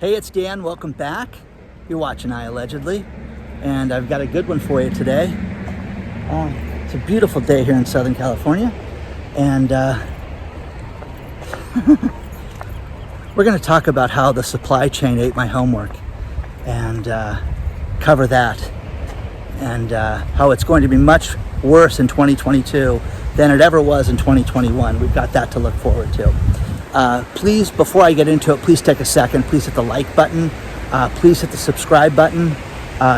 Hey, it's Dan. Welcome back. You're watching iAllegedly, and I've got a good one for you today. It's a beautiful day here in Southern California, and we're going to talk about how the supply chain ate my homework, and cover that, and how it's going to be much worse in 2022 than it ever was in 2021. We've got that to look forward to. Please, before I get into it, please take a second. Please hit the like button. Please hit the subscribe button.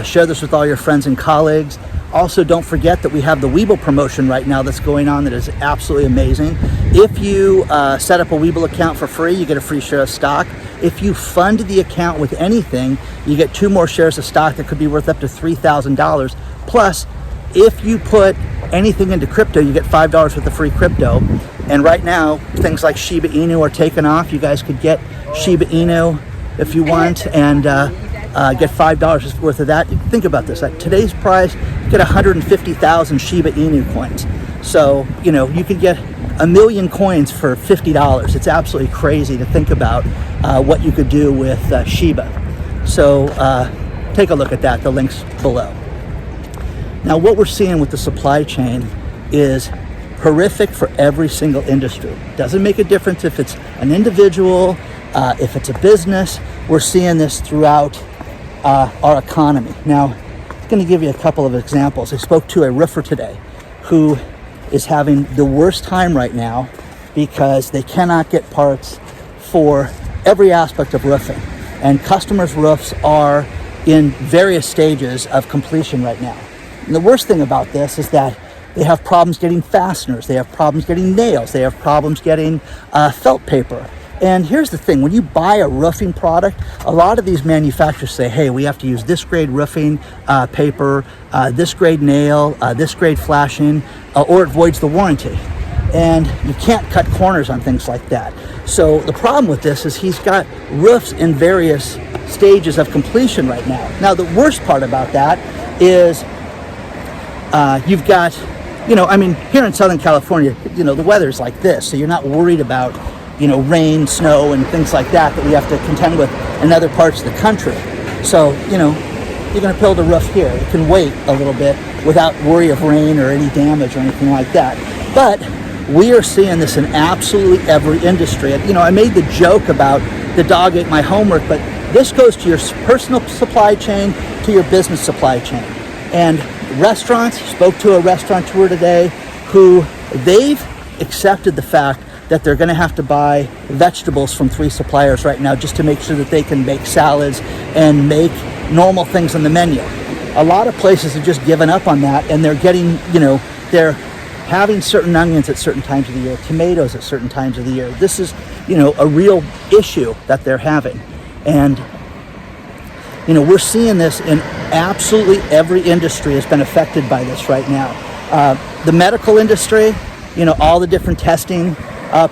Share this with all your friends and colleagues. Also, don't forget that we have the Webull promotion right now that's going on that is absolutely amazing. If you set up a Webull account for free, you get a free share of stock. If you fund the account with anything, you get 2 more shares of stock that could be worth up to $3,000. Plus, if you put anything into crypto, you get $5 worth of free crypto. And right now, things like Shiba Inu are taking off. You guys could get Shiba Inu if you want, and get $5 worth of that. Think about this. At today's price, you get 150,000 Shiba Inu coins. So, you can get 1 million coins for $50. It's absolutely crazy to think about what you could do with Shiba. So take a look at that. The link's below. Now, what we're seeing with the supply chain is horrific for every single industry. Doesn't make a difference if it's an individual, if it's a business. We're seeing this throughout our economy. Now, I'm going to give you a couple of examples. I spoke to a roofer today who is having the worst time right now because they cannot get parts for every aspect of roofing. And customers' roofs are in various stages of completion right now. And the worst thing about this is that they have problems getting fasteners, they have problems getting nails, they have problems getting felt paper. And here's the thing, when you buy a roofing product, a lot of these manufacturers say, hey, we have to use this grade roofing paper, this grade nail, this grade flashing, or it voids the warranty. And you can't cut corners on things like that. So the problem with this is he's got roofs in various stages of completion right now. Now, the worst part about that is you've got, here in Southern California, the weather's like this, so you're not worried about, rain, snow, and things like that we have to contend with in other parts of the country. So, you're going to build a roof here. You can wait a little bit without worry of rain or any damage or anything like that. But we are seeing this in absolutely every industry. I made the joke about the dog ate my homework, but this goes to your personal supply chain, to your business supply chain. And restaurants, spoke to a restaurateur today who they've accepted the fact that they're going to have to buy vegetables from 3 suppliers right now just to make sure that they can make salads and make normal things on the menu. A lot of places have just given up on that, and they're getting, they're having certain onions at certain times of the year, tomatoes at certain times of the year. This is, a real issue that they're having. And we're seeing this in absolutely every industry has been affected by this right now. The medical industry, all the different testing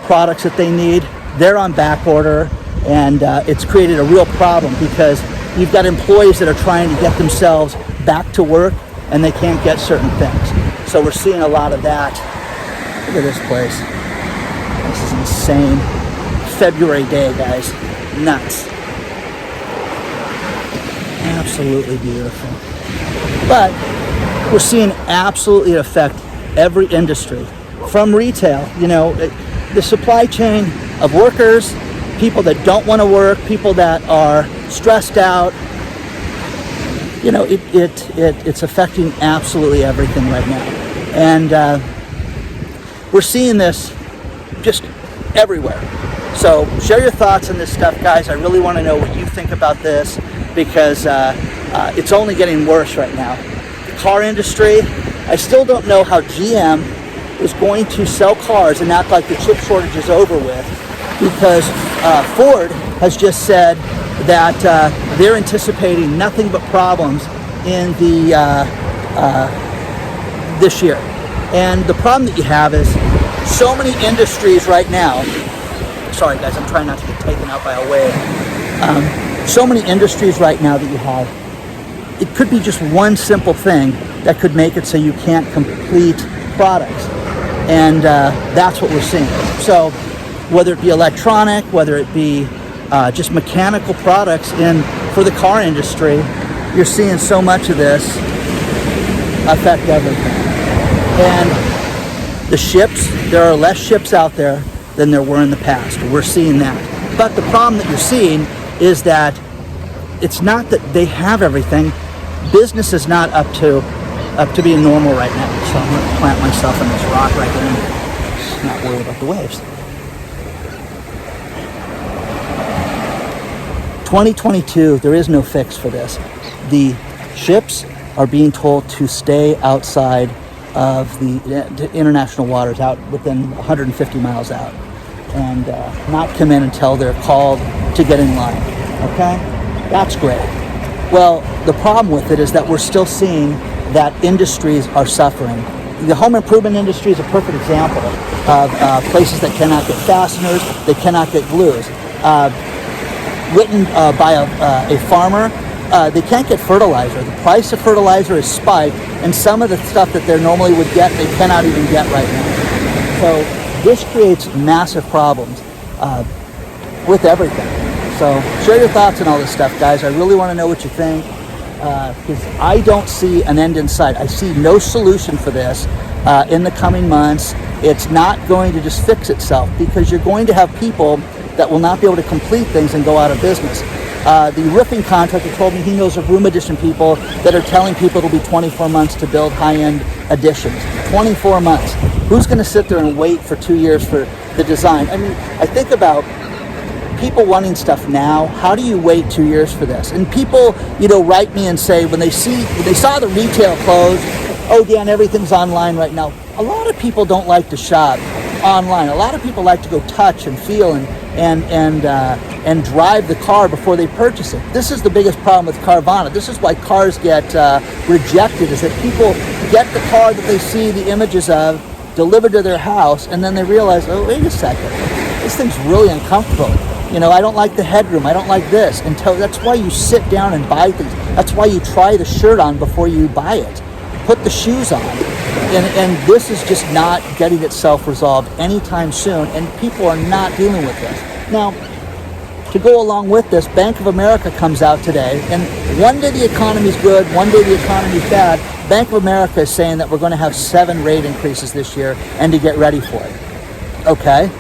products that they need, they're on back order, and it's created a real problem because you've got employees that are trying to get themselves back to work and they can't get certain things. So we're seeing a lot of that. Look at this place. This is insane. February day, guys. Nuts. Absolutely beautiful. But we're seeing absolutely affect every industry, from retail, the supply chain of workers, people that don't want to work, people that are stressed out. It's affecting absolutely everything right now. And we're seeing this just everywhere. So share your thoughts on this stuff, guys. I really want to know what you think about this, because it's only getting worse right now. The car industry, I still don't know how GM is going to sell cars and act like the chip shortage is over with, because Ford has just said that they're anticipating nothing but problems in the this year. And the problem that you have is so many industries right now, sorry guys, I'm trying not to get taken out by a wave. So many industries right now that you have, it could be just one simple thing that could make it so you can't complete products. And that's what we're seeing. So whether it be electronic, whether it be just mechanical products for the car industry. You're seeing so much of this affect everything. And the ships, there are less ships out there than there were in the past. We're seeing that. But the problem that you're seeing is that it's not that they have everything. Business is not up to being normal right now. So I'm going to plant myself in this rock right there and not worry about the waves. 2022, there is no fix for this. The ships are being told to stay outside of the international waters, out within 150 miles out, and not come in until they're called to get in line. Okay? That's great. Well, the problem with it is that we're still seeing that industries are suffering. The home improvement industry is a perfect example of places that cannot get fasteners, they cannot get glues. Written by a farmer, they can't get fertilizer. The price of fertilizer is spiked, and some of the stuff that they normally would get, they cannot even get right now. So this creates massive problems with everything. So share your thoughts on all this stuff, guys. I really want to know what you think, because I don't see an end in sight. I see no solution for this in the coming months. It's not going to just fix itself, because you're going to have people that will not be able to complete things and go out of business. The roofing contractor told me he knows of room addition people that are telling people it'll be 24 months to build high-end additions. 24 months. Who's going to sit there and wait for 2 years for the design? I mean, I think about people wanting stuff now. How do you wait 2 years for this? And people, write me and say when they saw the retail close, oh, Dan, everything's online right now. A lot of people don't like to shop online. A lot of people like to go touch and feel and drive the car before they purchase it. This is the biggest problem with Carvana. This is why cars get rejected, is that people get the car that they see the images of delivered to their house, and then they realize, oh, wait a second, this thing's really uncomfortable. I don't like the headroom. I don't like this. And that's why you sit down and buy things. That's why you try the shirt on before you buy it. Put the shoes on. And this is just not getting itself resolved anytime soon, and people are not dealing with this. Now, to go along with this, Bank of America comes out today, and one day the economy's good, one day the economy's bad. Bank of America is saying that we're going to have 7 rate increases this year, and to get ready for it. Okay?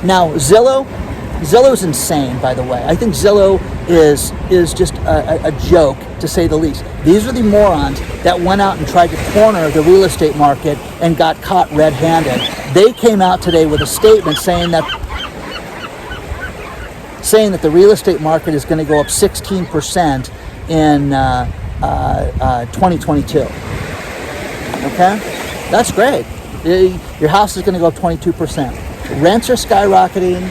Now, Zillow's insane, by the way. I think Zillow is just a joke, to say the least. These are the morons that went out and tried to corner the real estate market and got caught red-handed. They came out today with a statement saying that the real estate market is going to go up 16% in 2022. Okay? That's great. Your house is going to go up 22%. Rents are skyrocketing.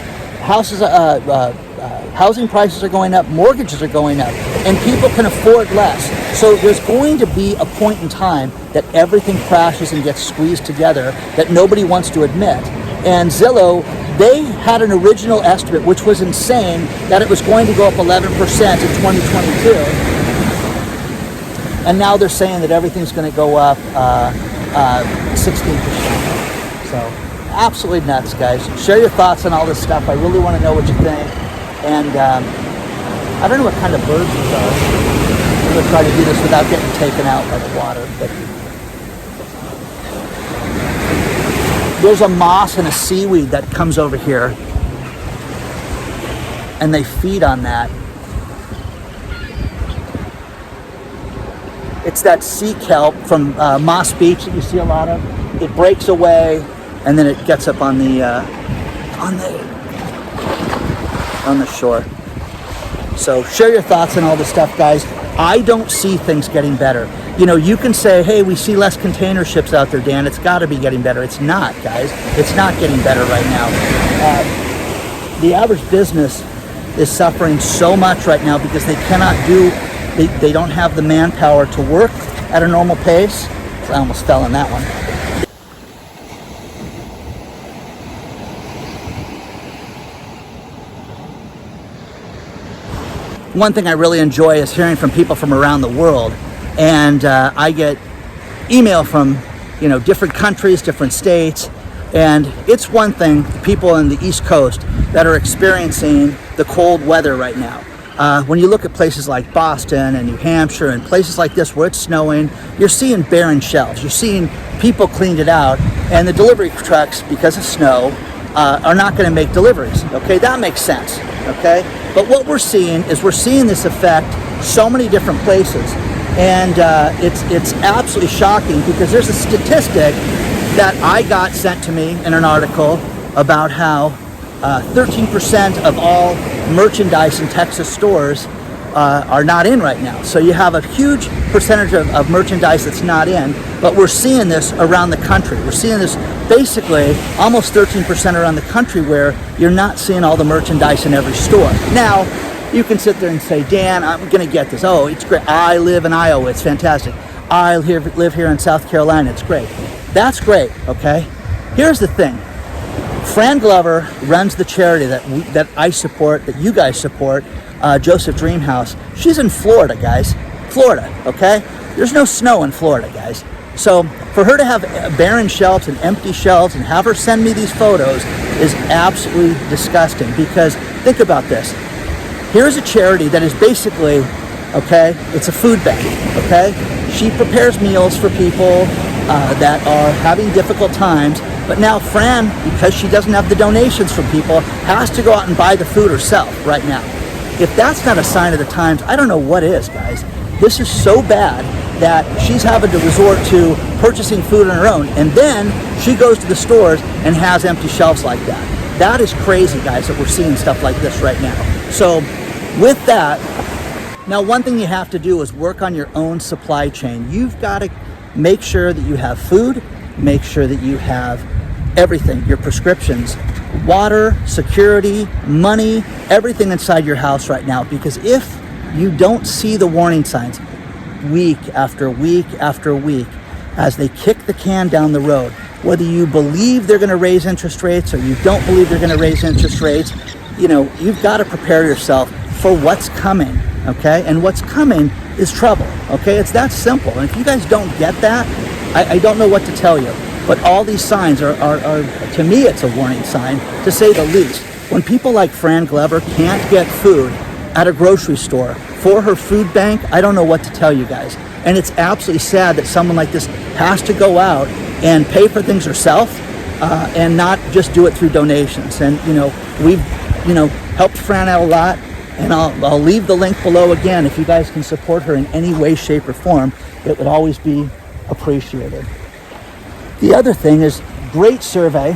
Housing prices are going up, mortgages are going up, and people can afford less. So there's going to be a point in time that everything crashes and gets squeezed together that nobody wants to admit. And Zillow, they had an original estimate, which was insane, that it was going to go up 11% in 2022. And now they're saying that everything's going to go up 16%. So absolutely nuts, guys. Share your thoughts on all this stuff. I really want to know what you think. And I don't know what kind of birds these are. I'm going to try to do this without getting taken out by the water. But there's a moss and a seaweed that comes over here, and they feed on that. It's that sea kelp from Moss Beach that you see a lot of. It breaks away, and then it gets up on the shore. So share your thoughts on all this stuff, guys. I don't see things getting better. You can say, hey, we see less container ships out there, Dan. It's got to be getting better. It's not, guys. It's not getting better right now. The average business is suffering so much right now because they cannot they don't have the manpower to work at a normal pace. I almost fell in that one. One thing I really enjoy is hearing from people from around the world, and I get email from different countries, different states, And it's one thing, the people on the East Coast that are experiencing the cold weather right now. When you look at places like Boston and New Hampshire and places like this where it's snowing, you're seeing barren shelves. You're seeing people cleaned it out, and the delivery trucks, because of snow, are not going to make deliveries. Okay, that makes sense. Okay, but what we're seeing is we're seeing this affect so many different places, and it's absolutely shocking, because there's a statistic that I got sent to me in an article about how 13% of all merchandise in Texas stores are not in right now. So you have a huge percentage of merchandise that's not in, but we're seeing this around the country. We're seeing this basically almost 13% around the country, where you're not seeing all the merchandise in every store. Now, you can sit there and say, Dan, I'm going to get this. Oh, it's great. I live in Iowa. It's fantastic. I live here in South Carolina. It's great. That's great, okay? Here's the thing. Fran Glover runs the charity that I support, that you guys support, Joseph Dreamhouse. She's in Florida, guys. Florida, okay? There's no snow in Florida, guys. So for her to have barren shelves and empty shelves and have her send me these photos is absolutely disgusting, because think about this. Here's a charity that is basically, okay, it's a food bank, okay? She prepares meals for people that are having difficult times, but now Fran, because she doesn't have the donations from people, has to go out and buy the food herself right now. If that's not a sign of the times, I don't know what is, guys. This is so bad that she's having to resort to purchasing food on her own, and then she goes to the stores and has empty shelves like that. That is crazy, guys, that we're seeing stuff like this right now. So with that, now one thing you have to do is work on your own supply chain. You've got to make sure that you have food, make sure that you have everything, your prescriptions, water, security, money, everything inside your house right now. Because if you don't see the warning signs week after week after week as they kick the can down the road, whether you believe they're going to raise interest rates or you don't believe they're going to raise interest rates, you've got to prepare yourself for what's coming, okay? And what's coming is trouble, okay? It's that simple. And if you guys don't get that, I don't know what to tell you. But all these signs are, to me, it's a warning sign, to say the least. When people like Fran Glover can't get food at a grocery store for her food bank, I don't know what to tell you guys. And it's absolutely sad that someone like this has to go out and pay for things herself and not just do it through donations. And, we've, helped Fran out a lot. And I'll leave the link below again. If you guys can support her in any way, shape, or form, it would always be appreciated. The other thing is, great survey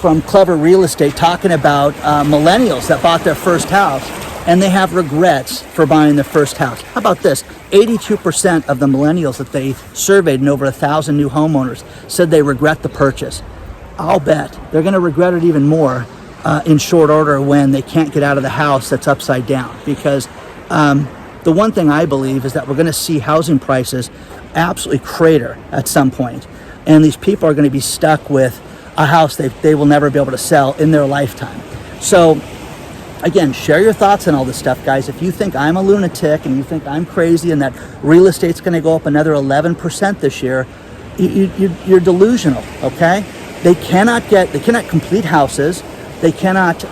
from Clever Real Estate talking about millennials that bought their first house and they have regrets for buying their first house. How about this? 82% of the millennials that they surveyed, and over 1,000 new homeowners, said they regret the purchase. I'll bet they're going to regret it even more in short order when they can't get out of the house that's upside down. Because the one thing I believe is that we're going to see housing prices absolutely crater at some point, and these people are going to be stuck with a house they will never be able to sell in their lifetime. So again, share your thoughts on all this stuff, guys. If you think I'm a lunatic and you think I'm crazy and that real estate's going to go up another 11% this year, you're delusional, okay? They cannot complete houses. They cannot,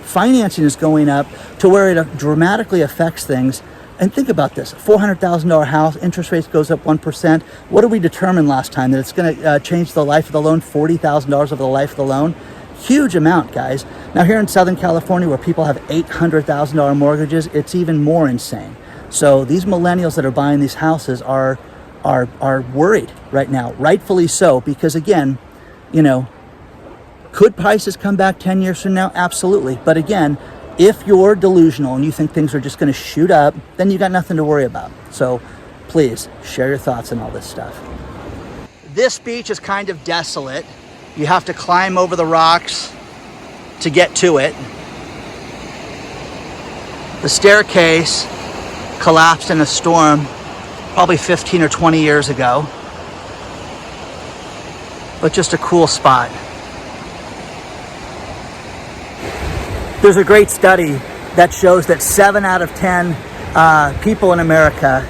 financing is going up to where it dramatically affects things. And think about this, $400,000 house, interest rates goes up 1%. What did we determine last time? That it's going to change the life of the loan, $40,000 over the life of the loan? Huge amount, guys. Now here in Southern California, where people have $800,000 mortgages, it's even more insane. So these millennials that are buying these houses are worried right now, rightfully so, because again, could prices come back 10 years from now? Absolutely. But again, if you're delusional and you think things are just going to shoot up, then you got nothing to worry about. So please share your thoughts on all this stuff. This beach is kind of desolate. You have to climb over the rocks to get to it. The staircase collapsed in a storm probably 15 or 20 years ago. But just a cool spot. There's a great study that shows that 7 out of 10 people in America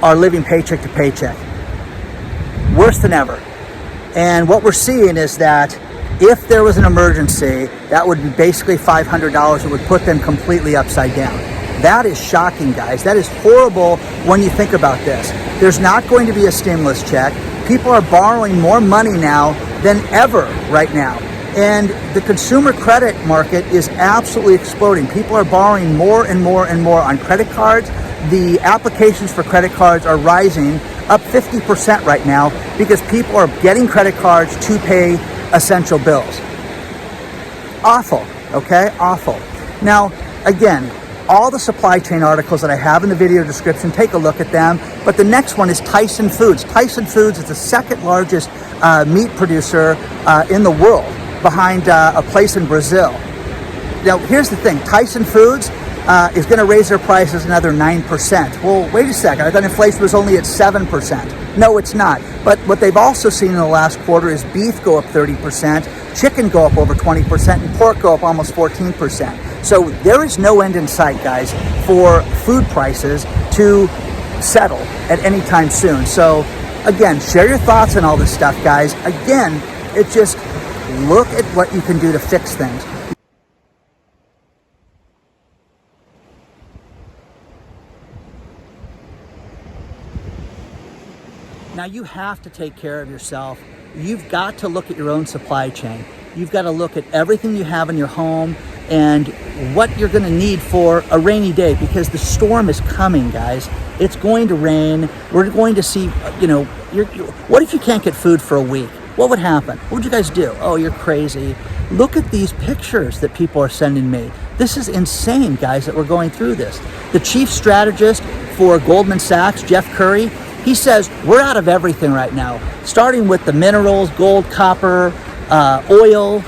are living paycheck to paycheck. worse than ever. And what we're seeing is that if there was an emergency, that would be basically $500. It would put them completely upside down. That is shocking, guys. That is horrible when you think about this. There's not going to be a stimulus check. People are borrowing more money now than ever right now. And the consumer credit market is absolutely exploding. People are borrowing more and more and more on credit cards. The applications for credit cards are rising up 50% right now because people are getting credit cards to pay essential bills. Awful, okay? Awful. Now, again, all the supply chain articles that I have in the video description, take a look at them. But the next one is Tyson Foods. Tyson Foods is the second largest meat producer in the world, behind a place in Brazil. Now, here's the thing. Tyson Foods is going to raise their prices another 9%. Well, wait a second. I thought inflation was only at 7%. No, it's not. But what they've also seen in the last quarter is beef go up 30%, chicken go up over 20%, and pork go up almost 14%. So there is no end in sight, guys, for food prices to settle at any time soon. So again, share your thoughts on all this stuff, guys. Again, it just look at what you can do to fix things. Now you have to take care of yourself. You've got to look at your own supply chain. You've got to look at everything you have in your home and what you're going to need for a rainy day, because the storm is coming, guys. It's going to rain. We're going to see, what if you can't get food for a week? What would happen? What would you guys do? Oh, you're crazy. Look at these pictures that people are sending me. This is insane, guys, that we're going through this. The chief strategist for Goldman Sachs, Jeff Curry, he says we're out of everything right now, starting with the minerals, gold, copper, oil,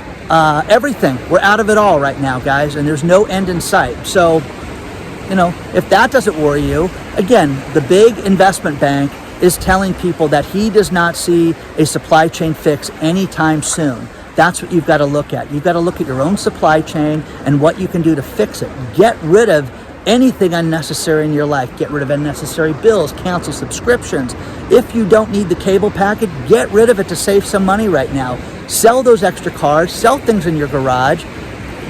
everything. We're out of it all right now, guys, and there's no end in sight. So, if that doesn't worry you, again, the big investment bank is telling people that he does not see a supply chain fix anytime soon. That's what you've got to look at. You've got to look at your own supply chain and what you can do to fix it. Get rid of anything unnecessary in your life. Get rid of unnecessary bills, cancel subscriptions. If you don't need the cable package, get rid of it to save some money right now. Sell those extra cars, sell things in your garage,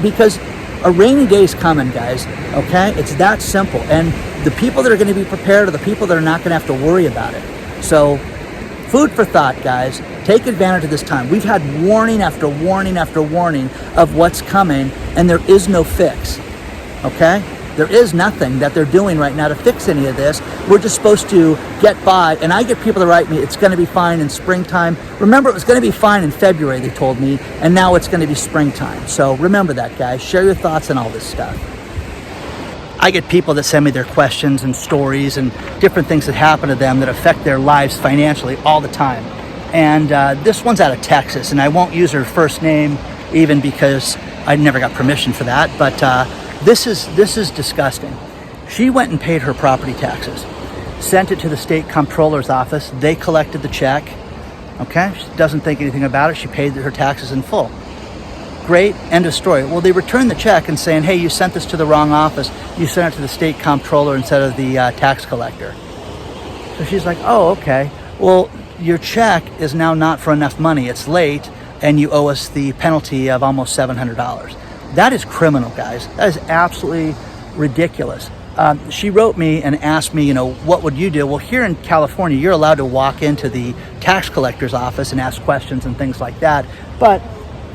because a rainy day is coming, guys, okay? It's that simple. And the people that are going to be prepared are the people that are not going to have to worry about it. So, food for thought, guys. Take advantage of this time. We've had warning after warning after warning of what's coming, and there is no fix, okay? There is nothing that they're doing right now to fix any of this. We're just supposed to get by. And I get people to write me, it's going to be fine in springtime. Remember, it was going to be fine in February, they told me, and now it's going to be springtime. So remember that, guys. Share your thoughts on all this stuff. I get people that send me their questions and stories and different things that happen to them that affect their lives financially all the time. And this one's out of Texas, and I won't use her first name even because I never got permission for that. But this is disgusting. She went and paid her property taxes, sent it to the state comptroller's office. They collected the check. Okay, she doesn't think anything about it. She paid her taxes in full. Great, end of story. Well, they returned the check and saying, hey, you sent this to the wrong office. You sent it to the state comptroller instead of the tax collector. So she's like, oh, okay. Well, your check is now not for enough money. It's late, and you owe us the penalty of almost $700. That is criminal, guys. That is absolutely ridiculous. She wrote me and asked me, what would you do? Well, here in California, you're allowed to walk into the tax collector's office and ask questions and things like that. But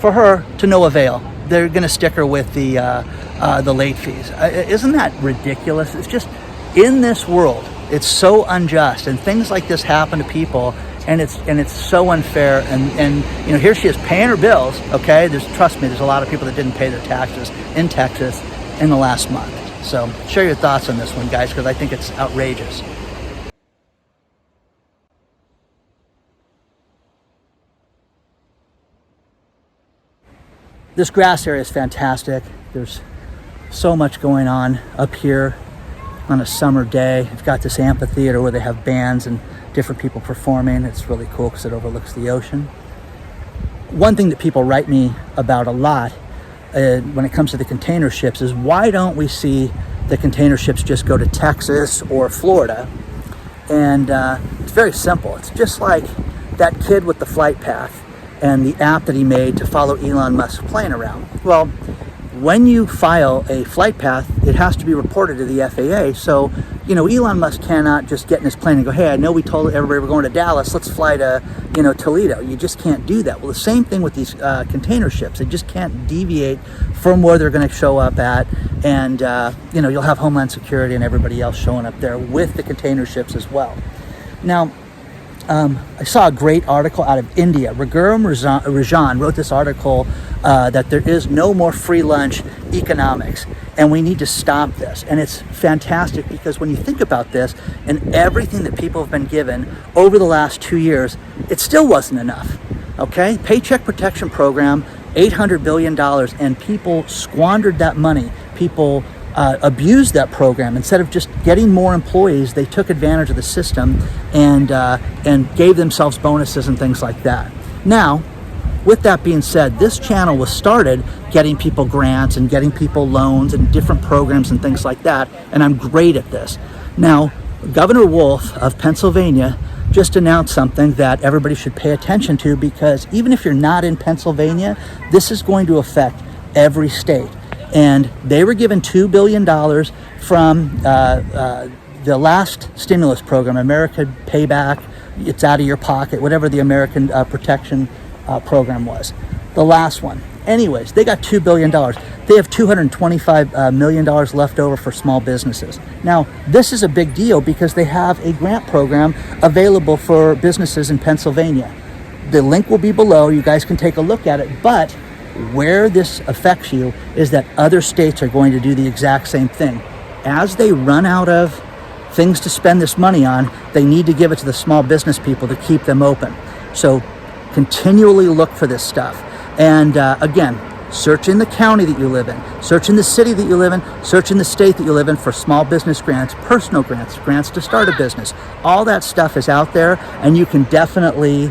for her, to no avail. They're going to stick her with the late fees. Isn't that ridiculous? It's just, in this world, it's so unjust, and things like this happen to people. And it's so unfair, and here she is paying her bills. Okay, trust me, there's a lot of people that didn't pay their taxes in Texas in the last month. So share your thoughts on this one, guys, because I think it's outrageous. This grass area is fantastic. There's so much going on up here on a summer day. We've got this amphitheater where they have bands and different people performing. It's really cool because it overlooks the ocean. One thing that people write me about a lot when it comes to the container ships is, why don't we see the container ships just go to Texas or Florida? And it's very simple. It's just like that kid with the flight path and the app that he made to follow Elon Musk plane around. Well, when you file a flight path, it has to be reported to the FAA. So, Elon Musk cannot just get in his plane and go, hey, I know we told everybody we're going to Dallas, let's fly to, Toledo. You just can't do that. Well, the same thing with these container ships. They just can't deviate from where they're going to show up at. And, you'll have Homeland Security and everybody else showing up there with the container ships as well. Now, I saw a great article out of India. Raghuram Rajan wrote this article that there is no more free lunch economics, and we need to stop this. And it's fantastic because when you think about this and everything that people have been given over the last 2 years, it still wasn't enough. Okay? Paycheck Protection Program, $800 billion, and people squandered that money. People abused that program. Instead of just getting more employees, they took advantage of the system and gave themselves bonuses and things like that. Now, with that being said, this channel was started getting people grants and getting people loans and different programs and things like that, and I'm great at this. Now, Governor Wolf of Pennsylvania just announced something that everybody should pay attention to, because even if you're not in Pennsylvania, this is going to affect every state. And they were given $2 billion from the last stimulus program, American Payback, it's out of your pocket, whatever the American Protection program was, the last one. Anyways, they got $2 billion. They have $225 million left over for small businesses. Now, this is a big deal because they have a grant program available for businesses in Pennsylvania. The link will be below. You guys can take a look at it. But where this affects you is that other states are going to do the exact same thing. As they run out of things to spend this money on, they need to give it to the small business people to keep them open. So continually look for this stuff. And again, search in the county that you live in, search in the city that you live in, search in the state that you live in for small business grants, personal grants, grants to start a business. All that stuff is out there, and you can definitely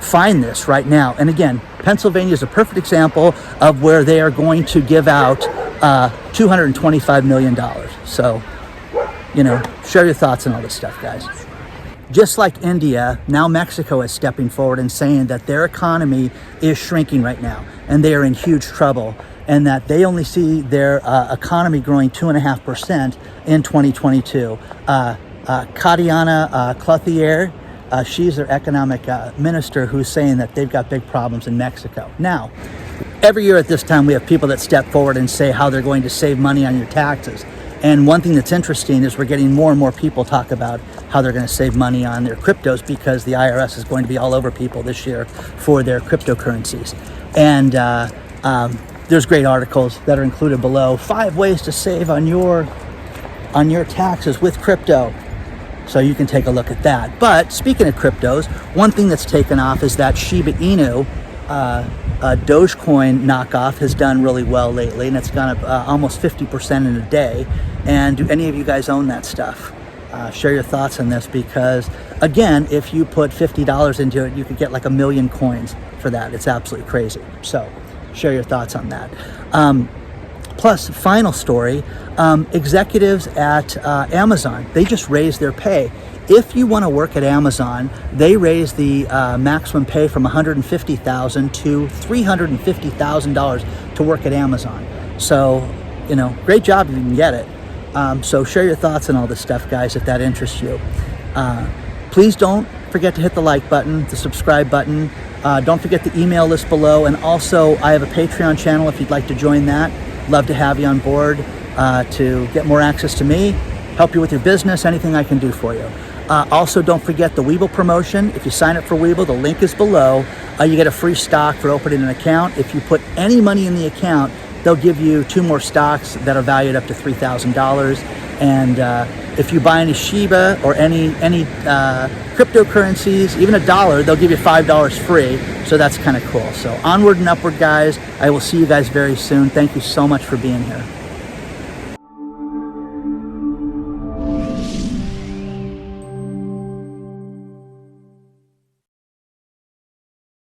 find this right now. And again, Pennsylvania is a perfect example of where they are going to give out $225 million. So, share your thoughts on all this stuff, guys. Just like India, now Mexico is stepping forward and saying that their economy is shrinking right now and they are in huge trouble, and that they only see their economy growing 2.5% in 2022. Katiana Clothier, she's their economic minister, who's saying that they've got big problems in Mexico. Now, every year at this time, we have people that step forward and say how they're going to save money on your taxes. And one thing that's interesting is we're getting more and more people talk about how they're going to save money on their cryptos, because the IRS is going to be all over people this year for their cryptocurrencies. And there's great articles that are included below. 5 ways to save on your taxes with crypto. So you can take a look at that. But speaking of cryptos, one thing that's taken off is that Shiba Inu, Doge Coin knockoff, has done really well lately, and it's gone up almost 50% in a day. And do any of you guys own that stuff? Share your thoughts on this, because again, if you put $50 into it, you could get like 1 million coins for that. It's absolutely crazy. So share your thoughts on that. Plus, final story, executives at Amazon, they just raised their pay. If you want to work at Amazon, they raised the maximum pay from $150,000 to $350,000 to work at Amazon. So, great job if you can get it. So share your thoughts on all this stuff, guys, if that interests you. Please don't forget to hit the like button, the subscribe button. Don't forget the email list below. And also, I have a Patreon channel if you'd like to join that. Love to have you on board to get more access to me, help you with your business, anything I can do for you. Also, don't forget the Webull promotion. If you sign up for Webull, the link is below. You get a free stock for opening an account. If you put any money in the account, they'll give you 2 more stocks that are valued up to $3,000. And if you buy any Shiba or any cryptocurrencies, even $1, they'll give you $5 free. So that's kind of cool. So onward and upward, guys. I will see you guys very soon. Thank you so much for being here.